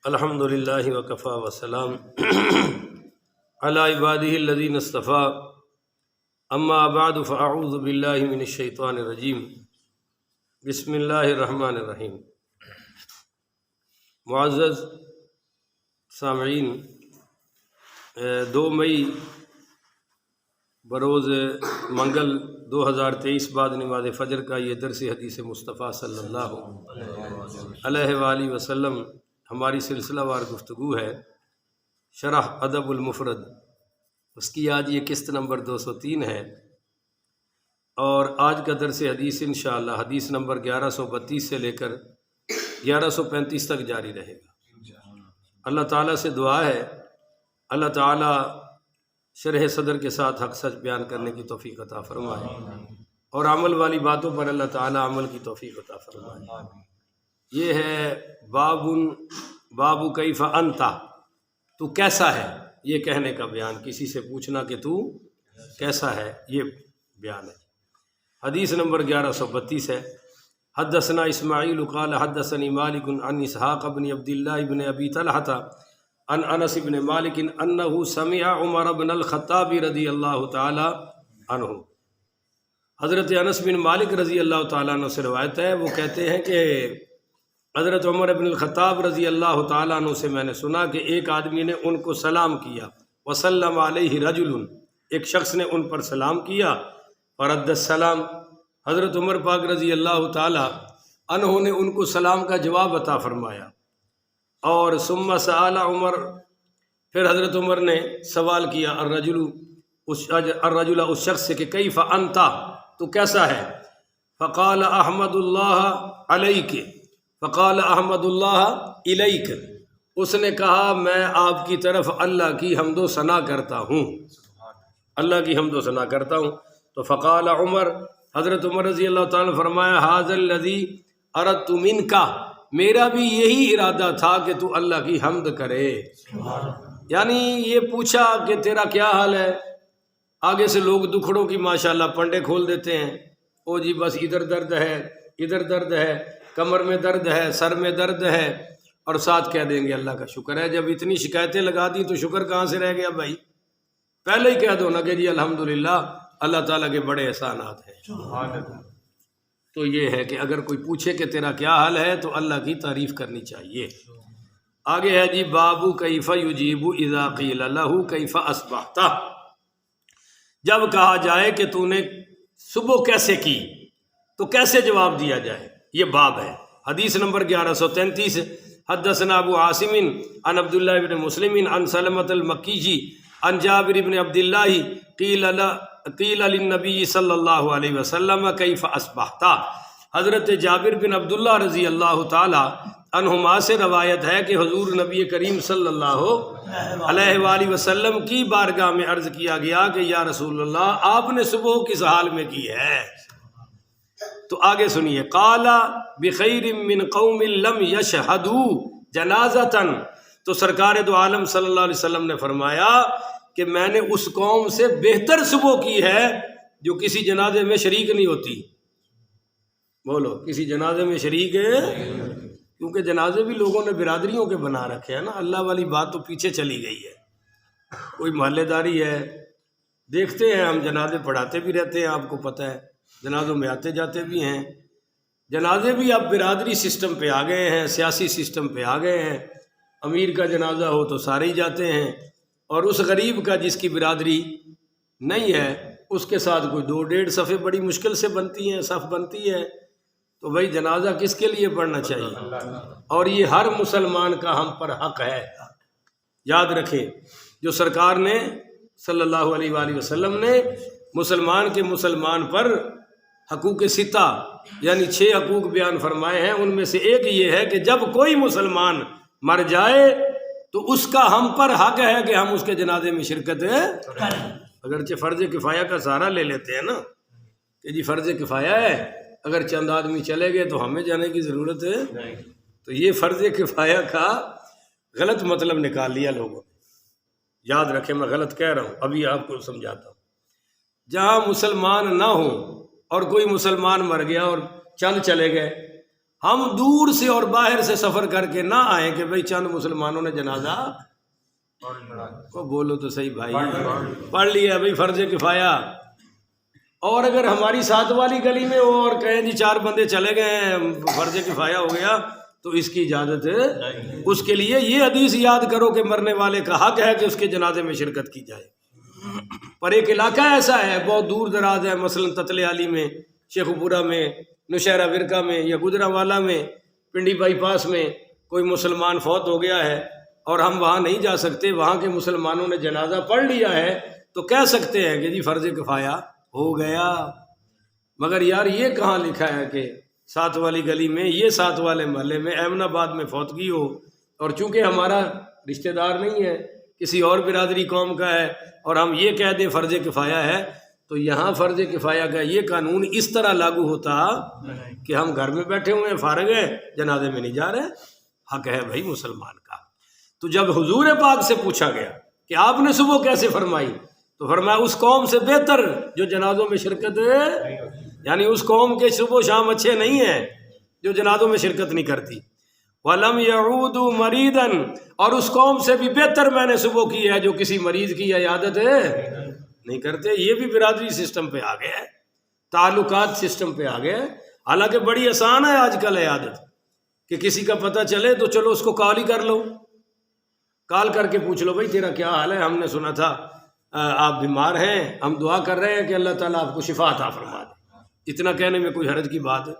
الحمد للہ وکفا وسلام علی عبادہ الذین اصطفیٰ اما بعد فاعوذ باللہ من الشیطان الرجیم بسم اللہ الرحمن الرحیم۔ معزز سامعین، 2 مئی بروز منگل 2023 بعد نماز فجر کا یہ درس حدیث مصطفیٰ صلی اللہ علیہ وآلہ وسلم ہماری سلسلہ وار گفتگو ہے، شرح ادب المفرد، اس کی آج یہ قسط نمبر 203 ہے، اور آج کا درس حدیث انشاءاللہ حدیث نمبر 1132 سے لے کر 1135 تک جاری رہے گا۔ اللہ تعالیٰ سے دعا ہے اللہ تعالیٰ شرح صدر کے ساتھ حق سچ بیان کرنے کی توفیق عطا فرمائے، اور عمل والی باتوں پر اللہ تعالیٰ عمل کی توفیق عطا فرمائے۔ یہ ہے باب کیف انتا، تو کیسا ہے، یہ کہنے کا بیان، کسی سے پوچھنا کہ تو کیسا ہے، یہ بیان ہے۔ حدیث نمبر 1132 ہے۔ حدثنا اسماعیل قال حدثنی مالک عن اسحاق بن عبد اللہ بن ابی طلحہ عن انس بن مالک انہ سمع عمر بن الخطاب رضی اللہ تعالی عنہ۔ حضرت انس بن مالک رضی اللہ تعالیٰ عنہ سے روایت ہے، وہ کہتے ہیں کہ حضرت عمر بن الخطاب رضی اللہ تعالیٰ عنہ سے میں نے سنا کہ ایک آدمی نے ان کو سلام کیا، وسلم علیہ رجل، ایک شخص نے ان پر سلام کیا، فرد السلام، حضرت عمر پاک رضی اللہ تعالیٰ عنہ نے ان کو سلام کا جواب عطا فرمایا، اور ثم سأل عمر، پھر حضرت عمر نے سوال کیا الرجل، اس شخص سے کہ کیف انتا، تو کیسا ہے، فقال احمد اللہ علیک، فقال احمد اللہ الیک، اس نے کہا میں آپ کی طرف اللہ کی حمد و ثنا کرتا ہوں، اللہ کی حمد و ثنا کرتا ہوں۔ تو فقال عمر، حضرت عمر رضی اللہ تعالیٰ نے فرمایا ھذا الذی اردت منک، میرا بھی یہی ارادہ تھا کہ تو اللہ کی حمد کرے، یعنی یہ پوچھا کہ تیرا کیا حال ہے۔ آگے سے لوگ دکھڑوں کی ماشاءاللہ پنڈے کھول دیتے ہیں، او جی بس ادھر درد ہے، ادھر درد ہے، کمر میں درد ہے، سر میں درد ہے، اور ساتھ کہہ دیں گے اللہ کا شکر ہے۔ جب اتنی شکایتیں لگا دی تو شکر کہاں سے رہ گیا بھائی؟ پہلے ہی کہہ دو نا کہ جی الحمدللہ اللہ تعالیٰ کے بڑے احسانات ہیں۔ تو یہ ہے کہ اگر کوئی پوچھے کہ تیرا کیا حال ہے تو اللہ کی تعریف کرنی چاہیے۔ آگے ہے جی باب کیف یجیب اذا قیل لہ کیف اصبحت، جب کہا جائے کہ تو نے صبح کیسے کی تو کیسے جواب دیا جائے، یہ باب ہے۔ حدیث نمبر 1133، حدثنا ابو عاصم عن عبداللہ بن مسلم عن سلمۃ المکی عن جابر بن عبداللہ قیل للنبی صلی اللہ علیہ وسلم کیف اصبحت، حضرت جابر بن عبداللہ رضی اللہ تعالی عنہما سے روایت ہے کہ حضور نبی کریم صلی اللہ علیہ وآلہ وسلم کی بارگاہ میں عرض کیا گیا کہ یا رسول اللہ آپ نے صبح کس حال میں کی ہے؟ تو آگے سنیے، قال بخیر من قوم لم یشہدوا جنازۃ، تو سرکار دو عالم صلی اللہ علیہ وسلم نے فرمایا کہ میں نے اس قوم سے بہتر صبح کی ہے جو کسی جنازے میں شریک نہیں ہوتی۔ بولو، کسی جنازے میں شریک ہے؟ کیونکہ جنازے بھی لوگوں نے برادریوں کے بنا رکھے ہیں نا، اللہ والی بات تو پیچھے چلی گئی ہے۔ کوئی محلے داری ہے، دیکھتے ہیں ہم، جنازے پڑھاتے بھی رہتے ہیں، آپ کو پتہ ہے، جنازوں میں آتے جاتے بھی ہیں۔ جنازے بھی اب برادری سسٹم پہ آ گئے ہیں، سیاسی سسٹم پہ آ گئے ہیں، امیر کا جنازہ ہو تو سارے ہی جاتے ہیں، اور اس غریب کا جس کی برادری نہیں ہے اس کے ساتھ کوئی 2-1.5 صفحے بڑی مشکل سے بنتی ہیں، صف بنتی ہے، تو بھائی جنازہ کس کے لیے پڑھنا چاہیے؟ اور یہ ہر مسلمان کا ہم پر حق ہے۔ یاد رکھیں، جو سرکار نے صلی اللہ علیہ وآلہ وسلم نے مسلمان کے مسلمان پر حقوق 6 یعنی 6 حقوق بیان فرمائے ہیں، ان میں سے ایک یہ ہے کہ جب کوئی مسلمان مر جائے تو اس کا ہم پر حق ہے کہ ہم اس کے جنازے میں شرکت کریں۔ اگرچہ فرض کفایہ کا سہارا لے لیتے ہیں نا کہ جی فرض کفایہ ہے، اگر چند آدمی چلے گئے تو ہمیں جانے کی ضرورت ہے، تو یہ فرض کفایہ کا غلط مطلب نکال لیا لوگوں نے۔ یاد رکھیں، میں غلط کہہ رہا ہوں، ابھی آپ کو سمجھاتا ہوں۔ جہاں مسلمان نہ ہوں اور کوئی مسلمان مر گیا اور چند چلے گئے، ہم دور سے اور باہر سے سفر کر کے نہ آئیں کہ بھئی چند مسلمانوں نے جنازہ کو بولو تو صحیح بھائی پڑھ لیا بھئی فرض کفایہ. اور اگر ہماری ساتھ والی گلی میں ہو اور کہیں جی 4 بندے چلے گئے ہیں فرض کفایہ ہو گیا تو اس کی اجازت ہے. اس کے لیے یہ حدیث یاد کرو کہ مرنے والے کا حق ہے کہ اس کے جنازے میں شرکت کی جائے. پر ایک علاقہ ایسا ہے بہت دور دراز ہے، مثلا تتلے علی میں، شیخو پورہ میں، نوشہرہ ورکہ میں یا گجرانوالہ میں، پنڈی بائی پاس میں کوئی مسلمان فوت ہو گیا ہے اور ہم وہاں نہیں جا سکتے، وہاں کے مسلمانوں نے جنازہ پڑھ لیا ہے تو کہہ سکتے ہیں کہ جی فرض کفایہ ہو گیا. مگر یار یہ کہاں لکھا ہے کہ ساتھ والی گلی میں، یہ ساتھ والے محلے میں ایمن آباد میں فوتگی ہو اور چونکہ ہمارا رشتہ دار نہیں ہے، کسی اور برادری قوم کا ہے اور ہم یہ کہہ دیں فرض کفایہ ہے، تو یہاں فرض کفایہ کا یہ قانون اس طرح لاگو ہوتا کہ ہم گھر میں بیٹھے ہوئے ہیں، فارغ ہیں، جنازے میں نہیں جا رہے. حق ہے بھائی مسلمان کا. تو جب حضور پاک سے پوچھا گیا کہ آپ نے صبح کیسے فرمائی تو فرمایا اس قوم سے بہتر جو جنازوں میں شرکت ہے، یعنی اس قوم کے صبح و شام اچھے نہیں ہیں جو جنازوں میں شرکت نہیں کرتی. وَلَمْ يَعُودُوا مَرِيدًا، اور اس قوم سے بھی بہتر میں نے صبح کی ہے جو کسی مریض کی عیادت ہے نہیں کرتے. یہ بھی برادری سسٹم پہ آ گیا ہے، تعلقات سسٹم پہ آ گیا ہے. حالانکہ بڑی آسان ہے آج کل عیادت کہ کسی کا پتہ چلے تو چلو اس کو کال ہی کر لو، کال کر کے پوچھ لو بھائی تیرا کیا حال ہے، ہم نے سنا تھا آپ بیمار ہیں، ہم دعا کر رہے ہیں کہ اللہ تعالیٰ آپ کو شفا عطا فرما دے. اتنا کہنے میں کوئی حرج کی بات ہے.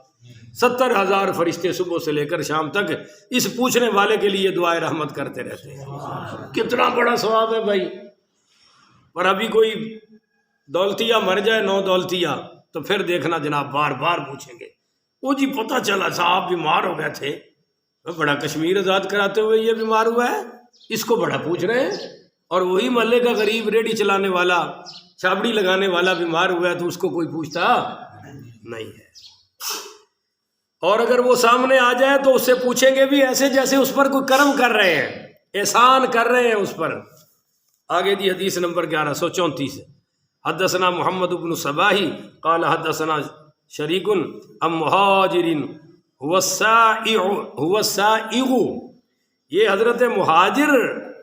70,000 فرشتے صبح سے لے کر شام تک اس پوچھنے والے کے لیے دعائے رحمت کرتے رہتے ہیں. کتنا بڑا ثواب ہے بھائی. پر ابھی کوئی دولتیا مر جائے، 9 دولتیا، تو پھر دیکھنا جناب بار بار پوچھیں گے وہ جی پتہ چلا صاحب بیمار ہو گئے تھے، بڑا کشمیر آزاد کراتے ہوئے یہ بیمار ہوا ہے، اس کو بڑا پوچھ رہے ہیں. اور وہی محلے کا غریب ریڑھی چلانے والا، چھابڑی لگانے والا بیمار ہوا ہے تو اس کو کوئی پوچھتا نہیں ہے. اور اگر وہ سامنے آ جائے تو اس سے پوچھیں گے بھی ایسے جیسے اس پر کوئی کرم کر رہے ہیں، احسان کر رہے ہیں اس پر. آگے جی حدیث نمبر 1134. حدثنا محمد بن صباحی قال حدثنا شریک عن مہاجر هو السائغ. یہ حضرت مہاجر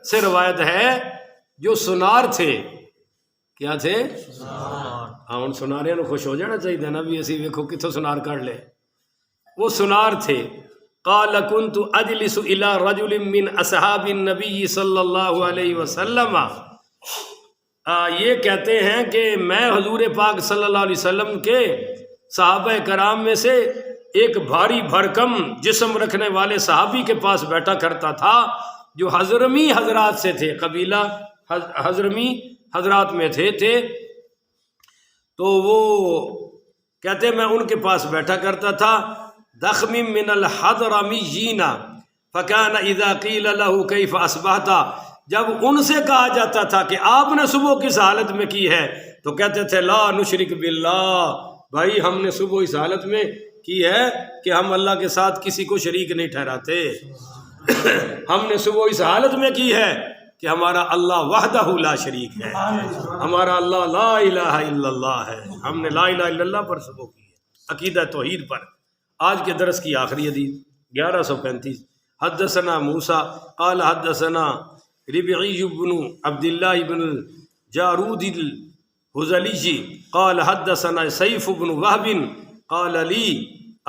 سے روایت ہے جو سنار تھے. کیا تھے؟ ہاں ان سناریاں نو خوش ہو جانا چاہیے نا بھی اسی ویکھو کتوں سنار کر لے. وہ سنار تھے. قال كنت اجلس الى رجل من اصحاب النبي صلی اللہ علیہ وسلم. یہ کہتے ہیں کہ میں حضور پاک صلی اللہ علیہ وسلم کے صحابہ کرام میں سے ایک بھاری بھرکم جسم رکھنے والے صحابی کے پاس بیٹھا کرتا تھا جو حضرمی حضرات سے تھے، قبیلہ حضرمی حضرات میں تھے. تو وہ کہتے میں ان کے پاس بیٹھا کرتا تھا. ضخم من الحضرمیین فکان اذا قیل له کیف اصبحت. جب ان سے کہا جاتا تھا کہ آپ نے صبح کس حالت میں کی ہے تو کہتے تھے لا نشرک باللہ، بھائی ہم نے صبح اس حالت میں کی ہے کہ ہم اللہ کے ساتھ کسی کو شریک نہیں ٹھہراتے. ہم نے صبح اس حالت میں کی ہے کہ ہمارا اللہ وحدہ لا شریک ہے، ہمارا اللہ لا الہ الا اللہ ہے. ہم نے لا الہ الا اللہ پر صبح کی ہے، عقیدہ توحید پر. آج کے درس کی آخری حدیث 1135. حدثنا موسیٰ قال حدثنا ربعی بن عبداللہ بن الجارود الحزلی قال حدثنا سیف بن وہب قال لی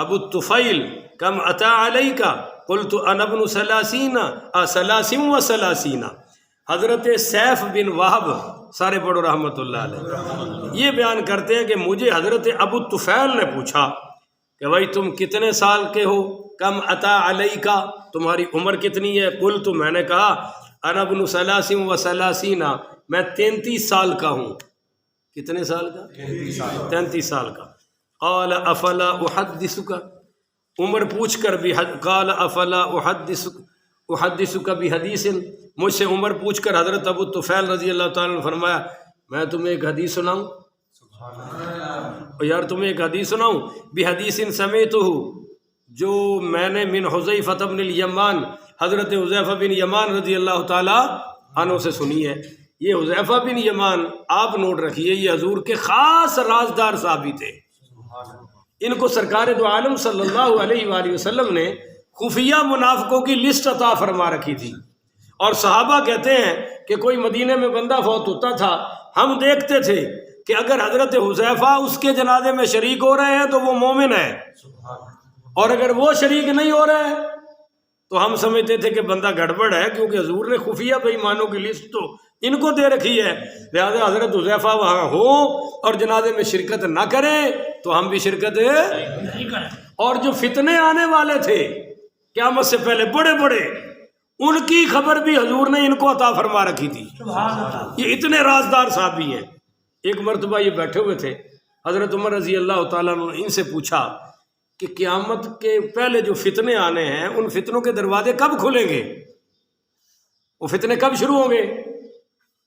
ابو الطفیل کم اتا علیک قلت انا ابن 33 حضرت سیف بن وہب سارے پڑھو رحمۃ اللہ علیہ یہ بیان کرتے ہیں کہ مجھے حضرت ابو الطفیل نے پوچھا کہ بھائی تم کتنے سال کے ہو؟ کم اتا علیک، تمہاری عمر کتنی ہے؟ قلت میں نے کہا انا ابن 33 میں 33 سال کا ہوں. کتنے سال کا؟ 33 سال کا. قال افلا احدثک، عمر پوچھ کر بھی قال افلا احدثک بحدیث، مجھ سے عمر پوچھ کر حضرت ابو طفیل رضی اللہ تعالیٰ نے فرمایا میں تمہیں ایک حدیث سناؤں؟ یار تمہیں ایک حدیث سناؤں؟ بحدیث سمیتہ، جو میں نے من حذیفہ بن الیمان، حضرت حذیفہ بن یمان رضی اللہ تعالیٰ عنہ سے سنی ہے. یہ حذیفہ بن یمان آپ نوٹ رکھیے یہ حضور کے خاص رازدار صحابی تھے. ان کو سرکار دو عالم صلی اللہ علیہ وآلہ وسلم نے خفیہ منافقوں کی لسٹ عطا فرما رکھی تھی، اور صحابہ کہتے ہیں کہ کوئی مدینے میں بندہ فوت ہوتا تھا، ہم دیکھتے تھے کہ اگر حضرت حذیفہ اس کے جنازے میں شریک ہو رہے ہیں تو وہ مومن ہے، اور اگر وہ شریک نہیں ہو رہے ہیں تو ہم سمجھتے تھے کہ بندہ گڑبڑ ہے، کیونکہ حضور نے خفیہ بے ایمانوں کی لسٹ تو ان کو دے رکھی ہے، لہذا حضرت حذیفہ وہاں ہو اور جنازے میں شرکت نہ کریں تو ہم بھی شرکت نہیں کریں۔ اور جو فتنے آنے والے تھے قیامت سے پہلے بڑے بڑے، ان کی خبر بھی حضور نے ان کو عطا فرما رکھی تھی۔ یہ اتنے رازدار صحابی ہیں۔ ایک مرتبہ یہ بیٹھے ہوئے تھے، حضرت عمر رضی اللہ تعالیٰ عنہ نے ان سے پوچھا کہ قیامت کے پہلے جو فتنے آنے ہیں ان فتنوں کے دروازے کب کھلیں گے، وہ فتنے کب شروع ہوں گے؟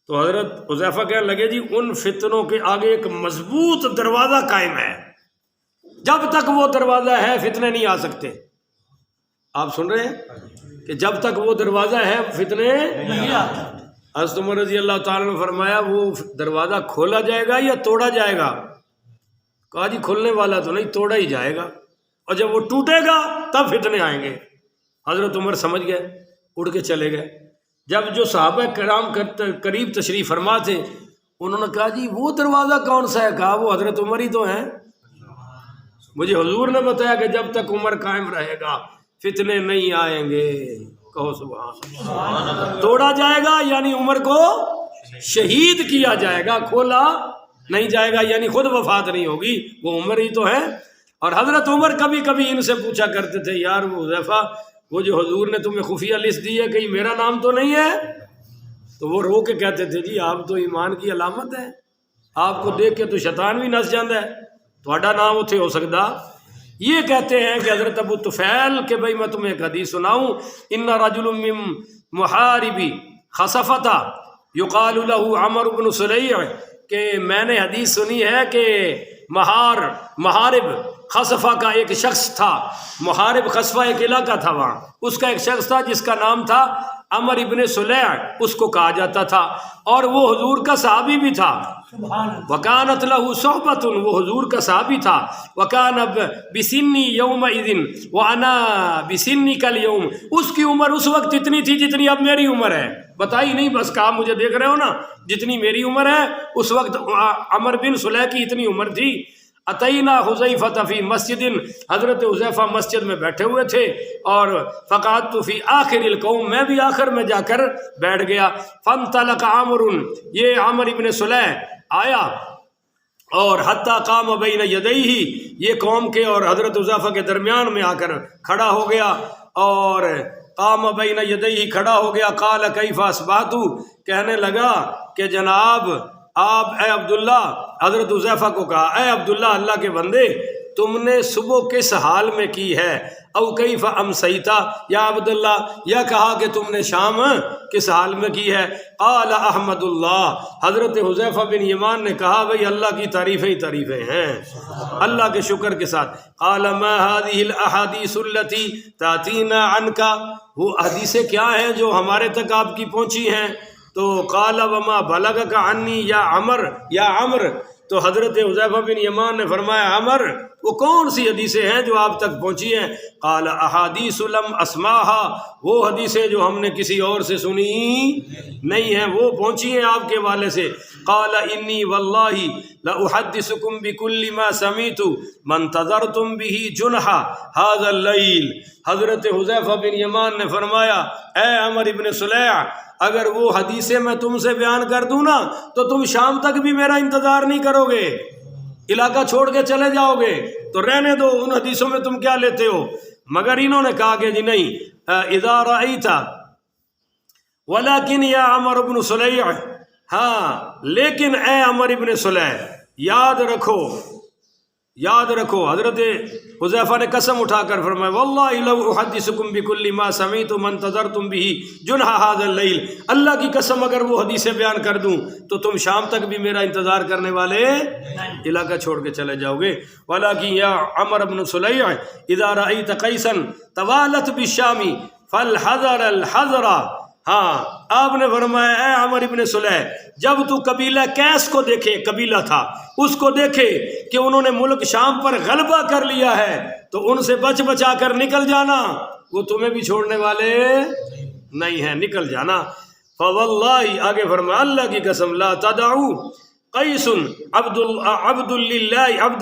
تو حضرت حذیفہ کہنے لگے جی ان فتنوں کے آگے ایک مضبوط دروازہ قائم ہے، جب تک وہ دروازہ ہے فتنے نہیں آ سکتے۔ آپ سن رہے ہیں کہ جب تک وہ دروازہ ہے فتنے نہیں آتے۔ حضرت عمر رضی اللہ تعالیٰ نے فرمایا وہ دروازہ کھولا جائے گا یا توڑا جائے گا؟ کہا جی کھلنے والا تو نہیں، توڑا ہی جائے گا، اور جب وہ ٹوٹے گا تب فتنے آئیں گے۔ حضرت عمر سمجھ گئے، اڑ کے چلے گئے۔ جب جو صحابہ کرام قریب تشریف فرما تھے انہوں نے کہا جی وہ دروازہ کون سا ہے؟ کہا وہ حضرت عمر ہی تو ہیں، مجھے حضور نے بتایا کہ جب تک عمر قائم رہے گا فتنے نہیں آئیں گے۔ کہو سبحان اللہ۔ توڑا جائے گا یعنی عمر کو شہید کیا جائے گا، کھولا نہیں جائے گا یعنی خود وفات نہیں ہوگی، وہ عمر ہی تو ہے۔ اور حضرت عمر کبھی کبھی ان سے پوچھا کرتے تھے یار وہ حذیفہ وہ جو حضور نے تمہیں خفیہ لسٹ دی ہے کہیں میرا نام تو نہیں ہے؟ تو وہ رو کے کہتے تھے جی آپ تو ایمان کی علامت ہے، آپ کو دیکھ کے تو شیطان بھی نس جاندہ ہے، تھوڑا نام اتھے ہو سکتا۔ یہ کہتے ہیں کہ حضرت ابو طفیل کہ بھائی میں تمہیں ایک حدیث سناؤں، ان رجل من محاربی خصفتا یقال له عمر بن سلیع، کہ میں نے حدیث سنی ہے کہ محارب خصفہ کا ایک شخص تھا، محارب خصفہ ایک علاقہ تھا، وہاں اس کا ایک شخص تھا جس کا نام تھا عمر ابن سلیع، اس کو کہا جاتا تھا، اور وہ حضور کا صحابی بھی تھا۔ وکانت لہ صحبۃ، وہ حضور کا صحابی تھا۔ وکان بسنی یومئذ وانا بسنک اليوم، اس کی عمر اس وقت اتنی تھی جتنی اب میری عمر ہے، بتائی نہیں بس کہا مجھے دیکھ رہے ہو نا جتنی میری عمر ہے، اس وقت عمر بن سلیع کی اتنی عمر تھی۔ اتینا حذیفۃ فی مسجد، حضرت حذیفہ مسجد میں بیٹھے ہوئے تھے، اور فقعدت فی آخر القوم، میں بھی آخر میں جا کر بیٹھ گیا۔ فانطلق عمر، یہ عمر ابن سلیع آیا اور حتی قام بین یدیہ، یہ قوم کے اور حضرت حذیفہ کے درمیان میں آ کر کھڑا ہو گیا، اور قام بین یدیہ کھڑا ہو گیا۔ قال کیف اصبحت، کہنے لگا کہ جناب آپ اے عبداللہ، حضرت حذیفہ کو کہا اے عبداللہ اللہ کے بندے تم نے صبح کس حال میں کی ہے، او کیف امسیتا، یا عبداللہ یا کہا کہ تم نے شام کس حال میں کی ہے۔ قال احمد اللہ، حضرت حذیفہ بن یمان نے کہا بھئی اللہ کی تعریفیں ہی تعریفیں ہیں، اللہ کے شکر کے ساتھ۔ قال ما هذه الاحاديث التي تاتينا عنك، وہ حدیثیں کیا ہیں جو ہمارے تک آپ کی پہنچی ہیں؟ تو قال وما بلغك عني یا عمر، تو حضرت حذیفہ بن یمان نے فرمایا عمر وہ کون سی حدیثیں ہیں جو آپ تک پہنچی ہیں؟ قال احادیث لم اسمعها، وہ حدیثیں جو ہم نے کسی اور سے سنی نہیں ہیں وہ پہنچی ہیں آپ کے والے سے۔ قال انی واللہ لاحدثکم بكل ما سمعت ما انتظرتم به جنح هذا الليل، حضرت حذیفہ بن یمان نے فرمایا اے عمر ابن سلیع اگر وہ حدیثیں میں تم سے بیان کر دوں نا تو تم شام تک بھی میرا انتظار نہیں کرو گے، علاقہ چھوڑ کے چلے جاؤ گے، تو رہنے دو ان حدیثوں میں تم کیا لیتے ہو۔ مگر انہوں نے کہا کہ جی نہیں، اذا رأیت ولیکن یا عمر بن سلیع، ہاں لیکن اے عمر ابن سلیع یاد رکھو، حضرت حذیفہ نے قسم اٹھا کر فرمایا واللہ لو احدثکم بکل ما سمعت ما انتظرتم به جنح هذا الليل، اللہ کی قسم اگر وہ حدیثیں بیان کر دوں تو تم شام تک بھی میرا انتظار کرنے والے علاقہ چھوڑ کے چلے جاؤ گے۔ ولکن یا عمر بن سلیع اذا رأیت قیسا توالت بالشام فالحذر الحذر، ہاں آپ نے فرمایا اے عمر ابن صلیح جب تو قبیلہ کیس کو دیکھے، قبیلہ تھا اس کو دیکھے کہ انہوں نے ملک شام پر غلبہ کر لیا ہے تو ان سے بچ بچا کر نکل جانا، وہ تمہیں بھی چھوڑنے والے نہیں ہیں، نکل جانا۔ فواللہ آگے فرمایا اللہ کی قسم لا تدعو قیس عبد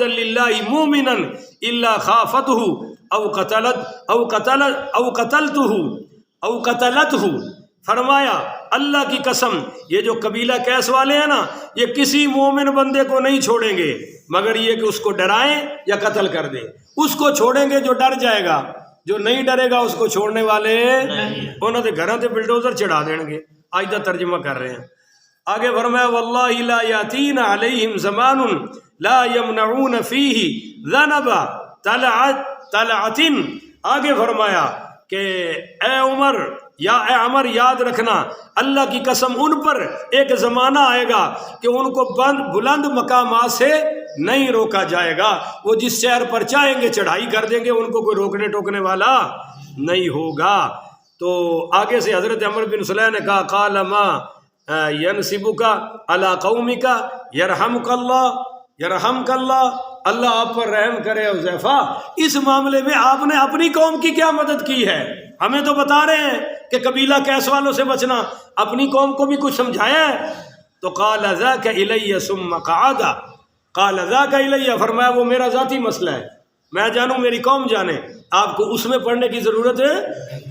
للہ مومنا الا خافته او قتلته فرمایا اللہ کی قسم یہ جو قبیلہ کیس والے ہیں نا یہ کسی مومن بندے کو نہیں چھوڑیں گے مگر یہ کہ اس کو ڈرائیں یا قتل کر دیں، اس کو چھوڑیں گے جو ڈر جائے گا، جو نہیں ڈرے گا اس کو چھوڑنے والے انہوں نے گھروں سے بلڈوزر چڑھا دیں گے۔ آج دا ترجمہ کر رہے ہیں آگے فرمایا واللہ لا یاتین علیہم زمان لا یمنعون فیہ ذنب طلعت، آگے فرمایا کہ اے عمر اے عمر یاد رکھنا اللہ کی قسم ان پر ایک زمانہ آئے گا کہ ان کو بلند مقامات سے نہیں روکا جائے گا، وہ جس شہر پر چاہیں گے چڑھائی کر دیں گے، ان کو کوئی روکنے ٹوکنے والا نہیں ہوگا۔ تو آگے سے حضرت عمر بن صلیح نے کہا قال ما ینصبک علی قومک یرحمک اللہ، اللہ آپ پر رحم کرے۔ حذیفہ اس معاملے میں آپ نے اپنی قوم کی کیا مدد کی ہے؟ ہمیں تو بتا رہے ہیں کہ قبیلہ کیس والوں سے بچنا، اپنی قوم کو بھی کچھ سمجھایا ہے؟ تو قال ذاک الی ثم قعد، قال ذاک الی فرمایا وہ میرا ذاتی مسئلہ ہے، میں جانوں میری قوم جانے، آپ کو اس میں پڑھنے کی ضرورت ہے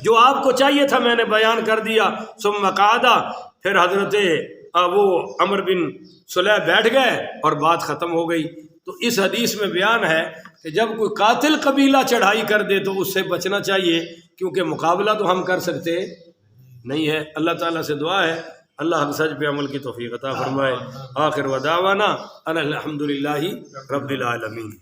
جو آپ کو چاہیے تھا میں نے بیان کر دیا۔ ثم قعد، پھر حضرت وہ عمر بن صلیح بیٹھ گئے اور بات ختم ہو گئی۔ تو اس حدیث میں بیان ہے کہ جب کوئی قاتل قبیلہ چڑھائی کر دے تو اس سے بچنا چاہیے، کیونکہ مقابلہ تو ہم کر سکتے نہیں ہے۔ اللہ تعالیٰ سے دعا ہے اللہ ہم سچ پہ عمل کی توفیق عطا فرمائے۔ آخر ودعوانا ان الحمدللہ رب العالمین۔